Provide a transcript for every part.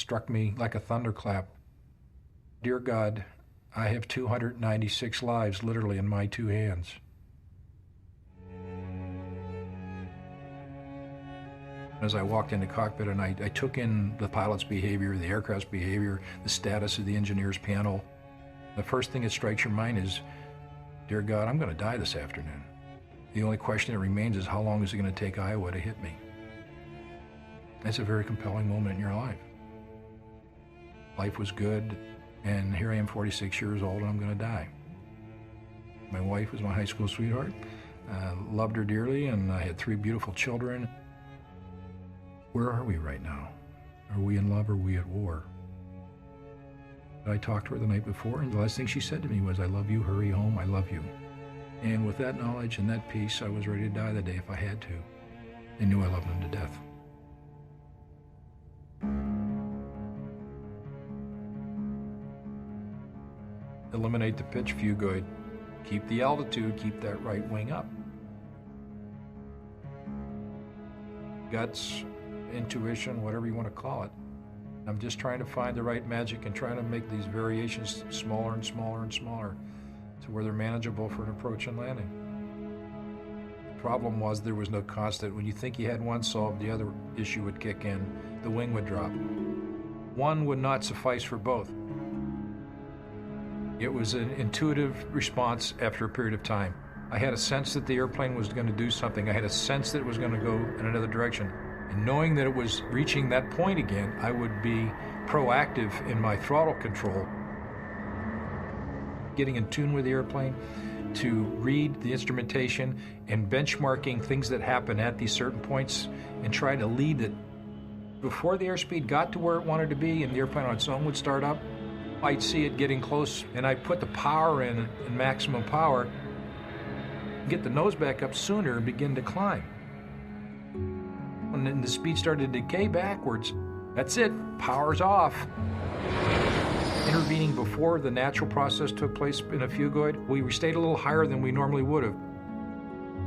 struck me like a thunderclap. Dear God, I have 296 lives literally in my two hands. As I walked into cockpit and I took in the pilot's behavior, the aircraft's behavior, the status of the engineer's panel, the first thing that strikes your mind is, dear God, I'm going to die this afternoon. The only question that remains is how long is it going to take Iowa to hit me? That's a very compelling moment in your life. Life was good, and here I am 46 years old and I'm going to die. My wife was my high school sweetheart. Loved her dearly, and I had 3 beautiful children. Where are we right now? Are we in love or are we at war? I talked to her the night before, and the last thing she said to me was, I love you, hurry home, I love you. And with that knowledge and that peace, I was ready to die that day if I had to. I knew I loved them to death. Eliminate the pitch phugoid. Keep the altitude, keep that right wing up. Guts, intuition, whatever you want to call it. I'm just trying to find the right magic and trying to make these variations smaller and smaller and smaller to where they're manageable for an approach and landing. The problem was there was no constant. When you think you had one solved, the other issue would kick in, the wing would drop. One would not suffice for both. It was an intuitive response after a period of time. I had a sense that the airplane was going to do something. I had a sense that it was going to go in another direction. And knowing that it was reaching that point again, I would be proactive in my throttle control, getting in tune with the airplane, to read the instrumentation and benchmarking things that happen at these certain points and try to lead it. Before the airspeed got to where it wanted to be and the airplane on its own would start up, I'd see it getting close, and I'd put the power in maximum power, get the nose back up sooner and begin to climb. And then the speed started to decay backwards. That's it, power's off. Intervening before the natural process took place in a phugoid, we stayed a little higher than we normally would have.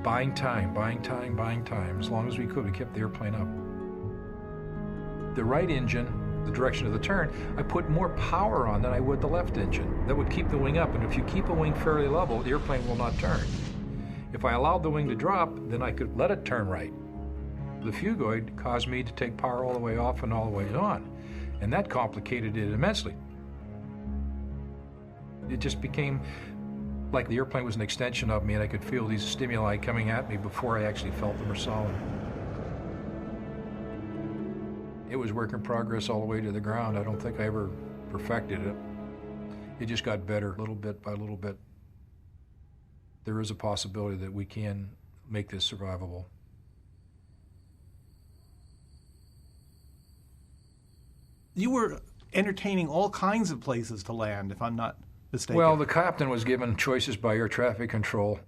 Buying time, buying time, buying time. As long as we could, we kept the airplane up. The right engine, the direction of the turn, I put more power on than I would the left engine. That would keep the wing up, and if you keep a wing fairly level, the airplane will not turn. If I allowed the wing to drop, then I could let it turn right. The phugoid caused me to take power all the way off and all the way on, and that complicated it immensely. It just became like the airplane was an extension of me, and I could feel these stimuli coming at me before I actually felt them or saw them. It was work in progress all the way to the ground. I don't think I ever perfected it. It just got better little bit by little bit. There is a possibility that we can make this survivable. You were entertaining all kinds of places to land, if I'm not mistaken. Well, the captain was given choices by air traffic control.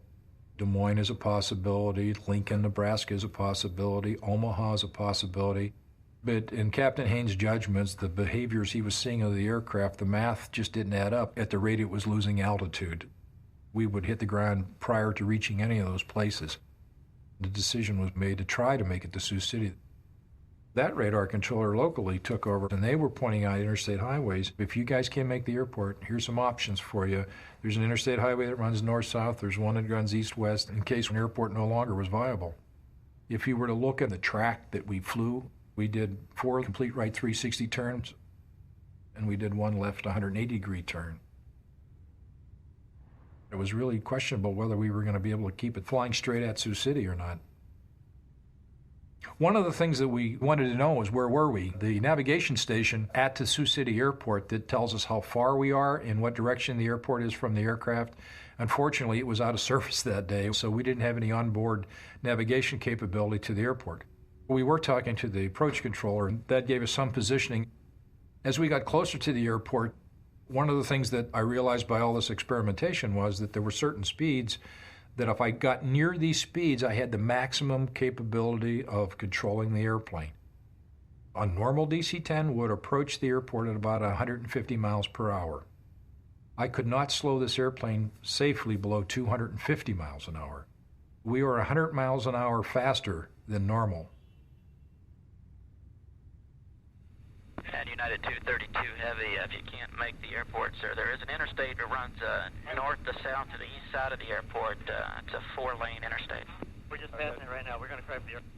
Des Moines is a possibility. Lincoln, Nebraska is a possibility. Omaha is a possibility. But in Captain Haynes' judgments, the behaviors he was seeing of the aircraft, the math just didn't add up at the rate it was losing altitude. We would hit the ground prior to reaching any of those places. The decision was made to try to make it to Sioux City. That radar controller locally took over, and they were pointing out interstate highways. If you guys can't make the airport, here's some options for you. There's an interstate highway that runs north-south. There's one that runs east-west in case an airport no longer was viable. If you were to look at the track that we flew, we did 4 complete right 360 turns, and we did 1 left 180-degree turn. It was really questionable whether we were going to be able to keep it flying straight at Sioux City or not. One of the things that we wanted to know was where were we? The navigation station at the Sioux City Airport that tells us how far we are and what direction the airport is from the aircraft. Unfortunately, it was out of service that day, so we didn't have any onboard navigation capability to the airport. We were talking to the approach controller, and that gave us some positioning. As we got closer to the airport, one of the things that I realized by all this experimentation was that there were certain speeds that if I got near these speeds, I had the maximum capability of controlling the airplane. A normal DC-10 would approach the airport at about 150 miles per hour. I could not slow this airplane safely below 250 miles an hour. We were 100 miles an hour faster than normal. And United 232 Heavy, if you can't make the airport, sir, there is an interstate that runs north to south to the east side of the airport. It's a 4-lane interstate. We're just passing it right now. We're going to craft the airport.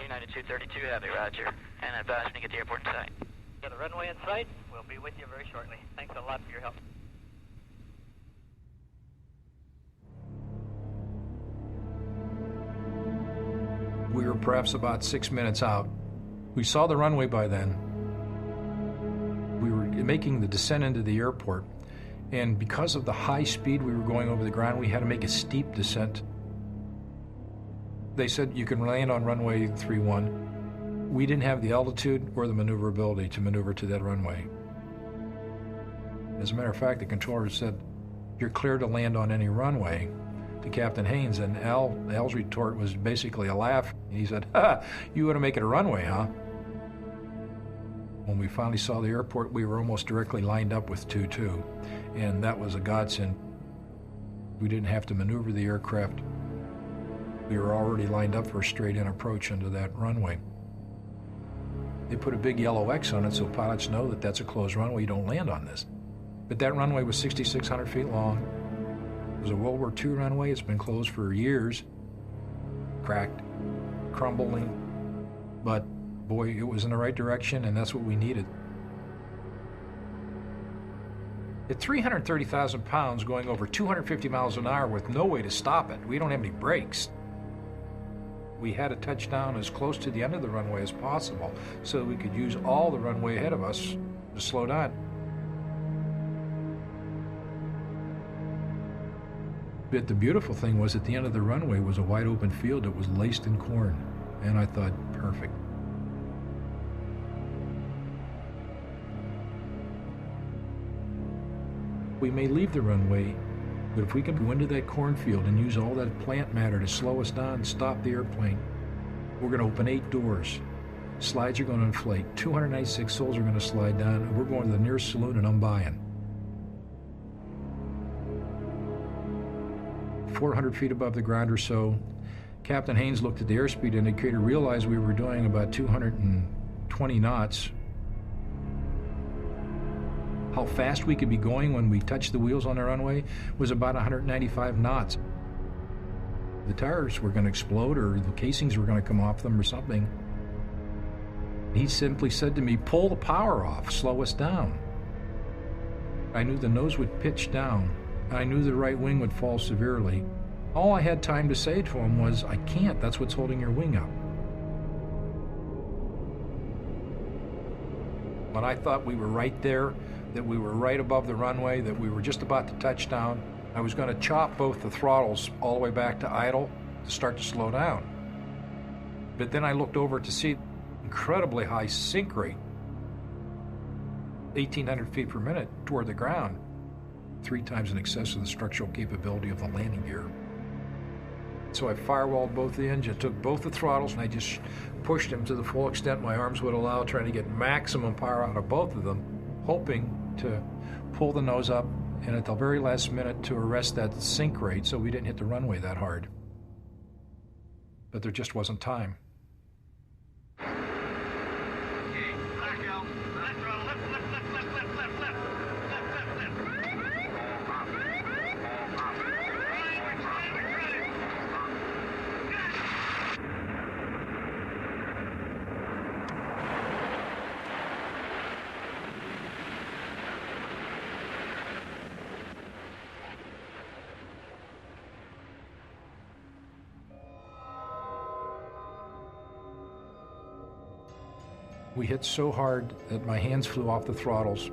United 232 Heavy, roger. And advise me to get the airport in sight. Got the runway in sight. We'll be with you very shortly. Thanks a lot for your help. We were perhaps about 6 minutes out. We saw the runway by then. We were making the descent into the airport, and because of the high speed we were going over the ground, we had to make a steep descent. They said you can land on runway 31. We didn't have the altitude or the maneuverability to maneuver to that runway. As a matter of fact, the controller said, "You're clear to land on any runway," to Captain Haynes, and Al's retort was basically a laugh. He said, "Ha, you want to make it a runway, huh?" When we finally saw the airport, we were almost directly lined up with 22, and that was a godsend. We didn't have to maneuver the aircraft. We were already lined up for a straight-in approach into that runway. They put a big yellow X on it so pilots know that that's a closed runway. You don't land on this. But that runway was 6,600 feet long. It was a World War II runway. It's been closed for years. Cracked, crumbling, but boy, it was in the right direction, and that's what we needed. At 330,000 pounds going over 250 miles an hour with no way to stop it, we don't have any brakes. We had to touch down as close to the end of the runway as possible so we could use all the runway ahead of us to slow down. But the beautiful thing was at the end of the runway was a wide open field that was laced in corn, and I thought, perfect. We may leave the runway, but if we can go into that cornfield and use all that plant matter to slow us down and stop the airplane, we're going to open 8 doors. Slides are going to inflate. 296 souls are going to slide down, and we're going to the nearest saloon, and I'm buying. 400 feet above the ground or so, Captain Haynes looked at the airspeed indicator, realized we were doing about 220 knots. How fast we could be going when we touched the wheels on the runway was about 195 knots. The tires were going to explode, or the casings were going to come off them or something. He simply said to me, "Pull the power off, slow us down." I knew the nose would pitch down. I knew the right wing would fall severely. All I had time to say to him was, "I can't, that's what's holding your wing up." When I thought we were right there, that we were right above the runway, that we were just about to touch down, I was going to chop both the throttles all the way back to idle to start to slow down. But then I looked over to see incredibly high sink rate, 1,800 feet per minute toward the ground, 3 times in excess of the structural capability of the landing gear. So I firewalled both the engines, took both the throttles, and I just pushed them to the full extent my arms would allow, trying to get maximum power out of both of them, hoping to pull the nose up and at the very last minute to arrest that sink rate so we didn't hit the runway that hard. But there just wasn't time. We hit so hard that my hands flew off the throttles.